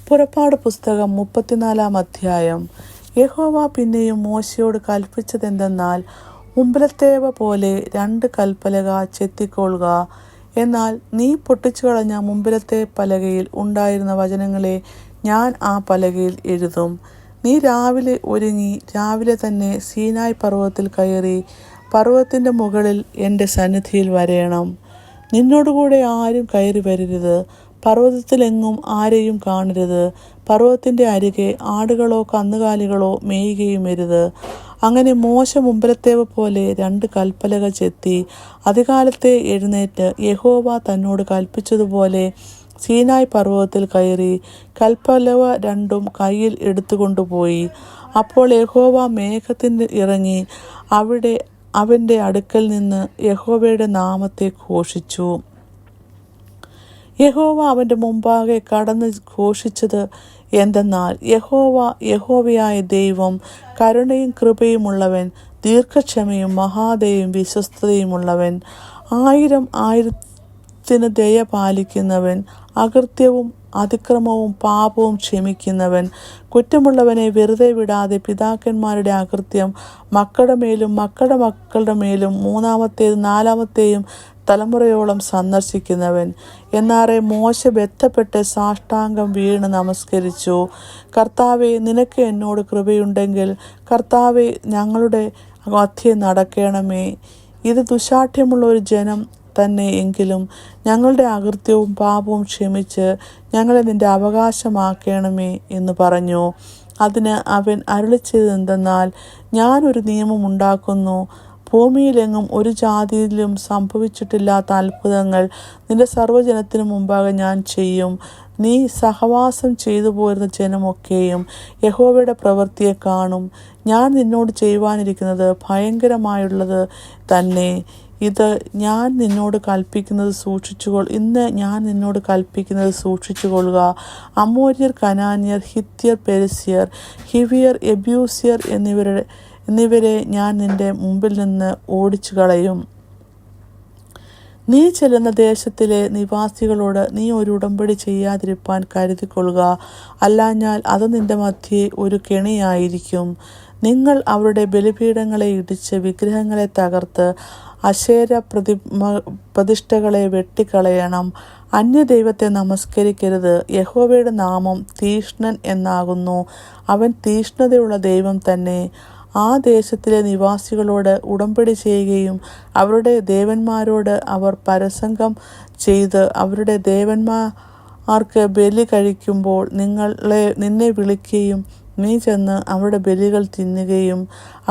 പുറപ്പാട് പുസ്തകം 34 അധ്യായം. യഹോവ പിന്നെയും മോശയോട് കൽപ്പിച്ചതെന്തെന്നാൽ, മുമ്പിലത്തേവ പോലെ 2 കൽപ്പലക ചെത്തിക്കൊള്ളുക. എന്നാൽ നീ പൊട്ടിച്ചു കളഞ്ഞ മുമ്പിലത്തെ പലകയിൽ ഉണ്ടായിരുന്ന വചനങ്ങളെ ഞാൻ ആ പലകയിൽ എഴുതും. നീ രാവിലെ ഒരുങ്ങി രാവിലെ തന്നെ സീനായ് പർവ്വതത്തിൽ കയറി പർവ്വതത്തിൻ്റെ മുകളിൽ എൻ്റെ സന്നിധിയിൽ വരേണം. നിന്നോടുകൂടെ ആരും കയറി വരരുത്. പർവ്വതത്തിലെങ്ങും ആരെയും കാണരുത്. പർവ്വതത്തിൻ്റെ അരികെ ആടുകളോ കന്നുകാലികളോ മേയുകയും വരുത്. അങ്ങനെ മോശ മുമ്പിലത്തേവ പോലെ 2 കൽപ്പലക ചെത്തി അതികാലത്തെ എഴുന്നേറ്റ് യഹോവ തന്നോട് കൽപ്പിച്ചതുപോലെ സീനായ് പർവ്വതത്തിൽ കയറി കൽപ്പലക 2 കയ്യിൽ എടുത്തുകൊണ്ടുപോയി. അപ്പോൾ യഹോവ മേഘത്തിൽ ഇറങ്ങി അവൻ്റെ അടുക്കൽ നിന്ന് യഹോവയുടെ നാമത്തെ ഘോഷിച്ചു. യഹോവ അവൻ്റെ മുമ്പാകെ കടന്ന് ഘോഷിച്ചത് എന്തെന്നാൽ, യഹോവ യഹോവയായ ദൈവം, കരുണയും കൃപയുമുള്ളവൻ, ദീർഘക്ഷമയും മഹാദയും വിശ്വസ്തതയുമുള്ളവൻ, 1000 ദയ പാലിക്കുന്നവൻ, അകൃത്യവും അതിക്രമവും പാപവും ക്ഷമിക്കുന്നവൻ, കുറ്റമുള്ളവനെ വെറുതെ വിടാതെ പിതാക്കന്മാരുടെ അകൃത്യം മക്കളുടെ മേലും മക്കളുടെ മക്കളുടെ മേലും 3-ാമത്തെയും 4-ാമത്തെയും തലമുറയോളം സന്ദർശിക്കുന്നവൻ. എന്നാറെ മോശ ബന്ധപ്പെട്ട് സാഷ്ടാംഗം വീണ് നമസ്കരിച്ചു. കർത്താവേ, നിനക്ക് എന്നോട് കൃപയുണ്ടെങ്കിൽ കർത്താവേ, ഞങ്ങളുടെ മധ്യേ നടക്കണമേ. ഇത് ദുശാഠ്യമുള്ള ഒരു ജനം തന്നെ എങ്കിലും ഞങ്ങളുടെ അകൃത്യവും പാപവും ക്ഷമിച്ച് ഞങ്ങളെ നിന്റെ അവകാശമാക്കണമേ എന്ന് പറഞ്ഞു. അതിന് അവൻ അരുളിച്ചെയ്തതെന്തെന്നാൽ, ഞാനൊരു നിയമം ഉണ്ടാക്കുന്നു. ഭൂമിയിലെങ്ങും ഒരു ജാതിയിലും സംഭവിച്ചിട്ടില്ലാത്ത അത്ഭുതങ്ങൾ നിന്റെ സർവ്വജനത്തിനു മുമ്പാകെ ഞാൻ ചെയ്യും. നീ സഹവാസം ചെയ്തു പോരുന്ന ജനമൊക്കെയും യഹോവയുടെ പ്രവൃത്തിയെ കാണും. ഞാൻ നിന്നോട് ചെയ്യുവാനിരിക്കുന്നത് ഭയങ്കരമായുള്ളത് തന്നെ. ഇന്ന് ഞാൻ നിന്നോട് കൽപ്പിക്കുന്നത് സൂക്ഷിച്ചുകൊള്ളുക. അമോര്യർ, കനാന്യർ, ഹിത്യർ, പെരിസ്യർ, ഹിവിയർ, എബ്യൂസ്യർ എന്നിവരെ ഞാൻ നിന്റെ മുമ്പിൽ നിന്ന് ഓടിച്ചു കളയും. നീ ചെല്ലുന്ന ദേശത്തിലെ നിവാസികളോട് നീ ഒരു ഉടമ്പടി ചെയ്യാതിരിപ്പാൻ കരുതിക്കൊള്ളുക. അല്ലാഞ്ഞാൽ അത് നിന്റെ മധ്യേ ഒരു കെണിയായിരിക്കും. നിങ്ങൾ അവരുടെ ബലിപീഠങ്ങളെ ഇടിച്ച് വിഗ്രഹങ്ങളെ തകർത്ത് അശേര പ്രതിഷ്ഠകളെ വെട്ടിക്കളയണം. അന്യദൈവത്തെ നമസ്കരിക്കരുത്. യഹോവയുടെ നാമം തീക്ഷ്ണൻ എന്നാകുന്നു. അവൻ തീക്ഷ്ണതയുള്ള ദൈവം തന്നെ. ആ ദേശത്തിലെ നിവാസികളോട് ഉടമ്പടി ചെയ്യുകയും അവരുടെ ദേവന്മാരോട് അവർ പരസംഗം ചെയ്ത് അവരുടെ ദേവന്മാർക്ക് ബലി കഴിക്കുമ്പോൾ നിന്നെ വിളിക്കുകയും നീ ചെന്ന് അവരുടെ ബലികൾ തിന്നുകയും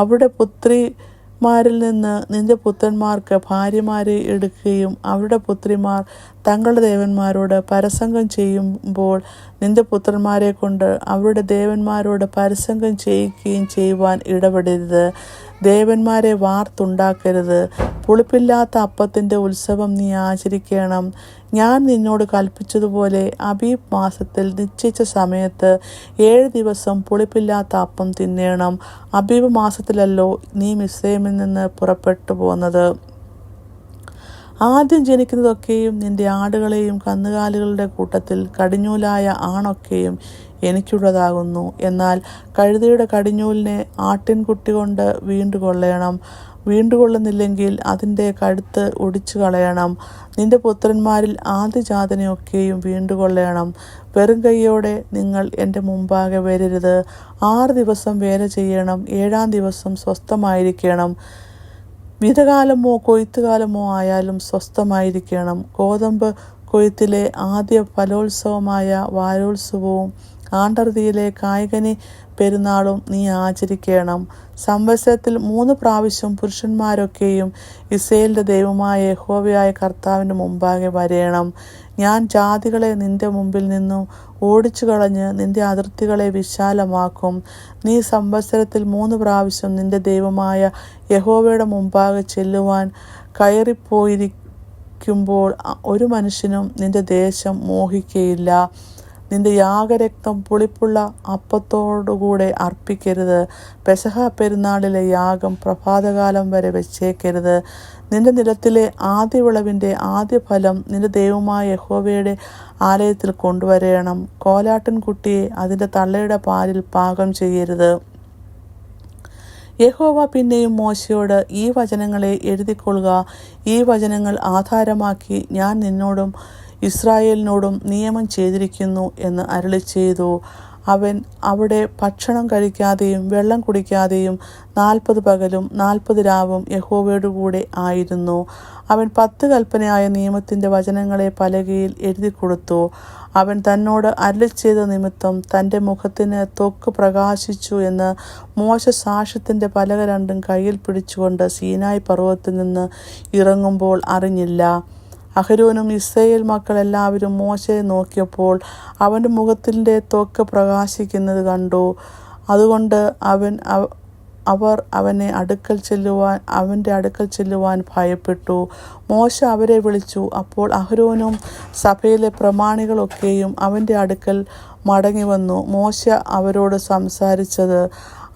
അവരുടെ പുത്രിമാരിൽ നിന്ന് നിന്റെ പുത്രന്മാർക്ക് ഭാര്യമാരെ എടുക്കുകയും അവരുടെ പുത്രിമാർ തങ്ങളുടെ ദേവന്മാരോട് പരസംഗം ചെയ്യുമ്പോൾ നിന്റെ പുത്രന്മാരെ കൊണ്ട് അവരുടെ ദേവന്മാരോട് പരസംഗം ചെയ്യിക്കുകയും ചെയ്യുവാൻ ഇടപെടരുത്. ദേവന്മാരെ വാർത്തുണ്ടാക്കരുത്. പുളിപ്പില്ലാത്ത അപ്പത്തിൻ്റെ ഉത്സവം നീ ആചരിക്കണം. ഞാൻ നിന്നോട് കൽപ്പിച്ചതുപോലെ അബീബ് മാസത്തിൽ നിശ്ചയിച്ച സമയത്ത് 7 ദിവസം പുളിപ്പില്ലാത്ത അപ്പം തിന്നേണം. അബീബ് മാസത്തിലല്ലോ നീ മിസ്രയീമിൽ നിന്ന് പുറപ്പെട്ടു പോന്നത്. ആദ്യം ജനിക്കുന്നതൊക്കെയും നിന്റെ ആടുകളെയും കന്നുകാലികളുടെ കൂട്ടത്തിൽ കടിഞ്ഞൂലായ ആണൊക്കെയും എനിക്കുള്ളതാകുന്നു. എന്നാൽ കഴുതയുടെ കടിഞ്ഞൂലിനെ ആട്ടിൻകുട്ടി കൊണ്ട് വീണ്ടുകൊള്ളണം. വീണ്ടുകൊള്ളുന്നില്ലെങ്കിൽ അതിൻ്റെ കഴുത്ത് ഒടിച്ചു കളയണം. നിന്റെ പുത്രന്മാരിൽ ആദ്യജാതനെയൊക്കെയും വീണ്ടുകൊള്ളണം. വെറും കൈയോടെ നിങ്ങൾ എൻ്റെ മുമ്പാകെ വരരുത്. 6 ദിവസം വേല ചെയ്യണം. 7-ാം ദിവസം സ്വസ്ഥമായിരിക്കണം. വിതകാലമോ കൊയ്ത്തുകാലമോ ആയാലും സ്വസ്ഥമായിരിക്കണം. ഗോതമ്പ് കൊയ്ത്തിലെ ആദ്യ ഫലോത്സവമായ വാരോത്സവവും ആണ്ടർതിയിലെ കായ്കനി പെരുന്നാളും നീ ആചരിക്കണം. സംവത്സരത്തിൽ 3 പ്രാവശ്യം പുരുഷന്മാരൊക്കെയും ഇസ്രായേലിന്റെ ദൈവമായ യഹോവയായ കർത്താവിൻ്റെ മുമ്പാകെ വരേണം. ഞാൻ ജാതികളെ നിന്റെ മുമ്പിൽ നിന്നും ഓടിച്ചു കളഞ്ഞ് നിന്റെ അതിർത്തികളെ വിശാലമാക്കും. നീ സംവത്സരത്തിൽ 3 പ്രാവശ്യം നിന്റെ ദൈവമായ യഹോവയുടെ മുമ്പാകെ ചെല്ലുവാൻ കയറിപ്പോയിരിക്കുമ്പോൾ ഒരു മനുഷ്യനും നിന്റെ ദേശം മോഹിക്കയില്ല. നിന്റെ യാഗരക്തം പുളിപ്പുള്ള അപ്പത്തോടുകൂടെ അർപ്പിക്കരുത്. പെസഹ പെരുന്നാളിലെ യാഗം പ്രഭാതകാലം വരെ വെച്ചേക്കരുത്. നിന്റെ നിലത്തിലെ ആദ്യ വിളവിൻ്റെ ആദ്യ ഫലം നിന്റെ ദൈവമായ യഹോവയുടെ ആലയത്തിൽ കൊണ്ടുവരേണം. കോലാട്ടിൻകുട്ടിയെ അതിൻ്റെ തള്ളയുടെ പാലിൽ പാകം ചെയ്യരുത്. യഹോവ പിന്നെയും മോശയോട്, ഈ വചനങ്ങളെ എഴുതിക്കൊള്ളുക. ഈ വചനങ്ങൾ ആധാരമാക്കി ഞാൻ നിന്നോടും ഇസ്രായേലിനോടും നിയമം ചെയ്തിരിക്കുന്നു എന്ന് അരുളിച്ചെയ്തു. അവൻ അവിടെ ഭക്ഷണം കഴിക്കാതെയും വെള്ളം കുടിക്കാതെയും 40 പകലും 40 രാവും യഹോവയോടു കൂടെ ആയിരുന്നു. അവൻ 10 കൽപ്പനയായ നിയമത്തിൻ്റെ വചനങ്ങളെ പലകയിൽ എഴുതിക്കൊടുത്തു. അവൻ തന്നോട് അരുളിച്ചെയ്ത നിമിത്തം തൻ്റെ മുഖത്തിന് ത്വക്ക് പ്രകാശിച്ചു എന്ന് മോശ സാക്ഷ്യത്തിൻ്റെ പലക രണ്ടും കയ്യിൽ പിടിച്ചുകൊണ്ട് സീനായി പർവ്വതത്തിൽ നിന്ന് ഇറങ്ങുമ്പോൾ അറിഞ്ഞില്ല. അഹരോനും ഇസ്രായേൽ മക്കൾ എല്ലാവരും മോശയെ നോക്കിയപ്പോൾ അവൻ്റെ മുഖത്തിൻ്റെ ത്വക്ക് പ്രകാശിക്കുന്നത് കണ്ടു. അതുകൊണ്ട് അവർ അവൻ്റെ അടുക്കൽ ചെല്ലുവാൻ ഭയപ്പെട്ടു. മോശ അവരെ വിളിച്ചു. അപ്പോൾ അഹരോനും സഭയിലെ പ്രമാണികളൊക്കെയും അവൻ്റെ അടുക്കൽ മടങ്ങി വന്നു. മോശ അവരോട് സംസാരിച്ചത്.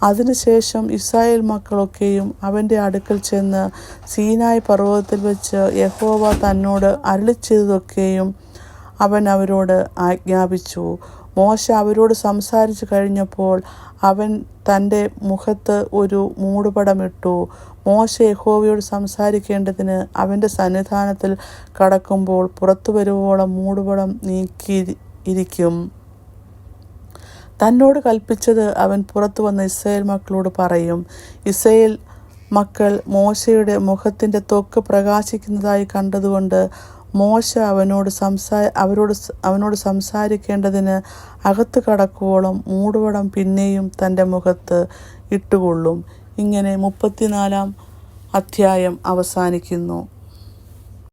അതിനുശേഷം ഇസ്രായേൽ മക്കളൊക്കെയും അവൻ്റെ അടുക്കൽ ചെന്ന് സീനായി പർവ്വതത്തിൽ വെച്ച് യഹോവ തന്നോട് അരുളിച്ചെയ്തതൊക്കെയും അവൻ അവരോട് ആജ്ഞാപിച്ചു. മോശ അവരോട് സംസാരിച്ചു കഴിഞ്ഞപ്പോൾ അവൻ തൻ്റെ മുഖത്ത് ഒരു മൂടുപടമിട്ടു. മോശ യഹോവയോട് സംസാരിക്കേണ്ടതിന് അവൻ്റെ സന്നിധാനത്തിൽ കടക്കുമ്പോൾ പുറത്തു വരുവോളം മൂടുപടം നീക്കിയിരിക്കും. തന്നോട് കൽപ്പിച്ചത് അവൻ പുറത്തു വന്ന ഇസ്രായേൽ മക്കളോട് പറയും. ഇസ്രായേൽ മക്കൾ മോശയുടെ മുഖത്തിൻ്റെ ത്വക്ക് പ്രകാശിക്കുന്നതായി കണ്ടതുകൊണ്ട് മോശ അവനോട് സംസാരിക്കേണ്ടതിന് അകത്ത് കടക്കുവോളം മൂടുപടം പിന്നെയും തൻ്റെ മുഖത്ത് ഇട്ടുകൊള്ളും. ഇങ്ങനെ 34 അധ്യായം അവസാനിക്കുന്നു.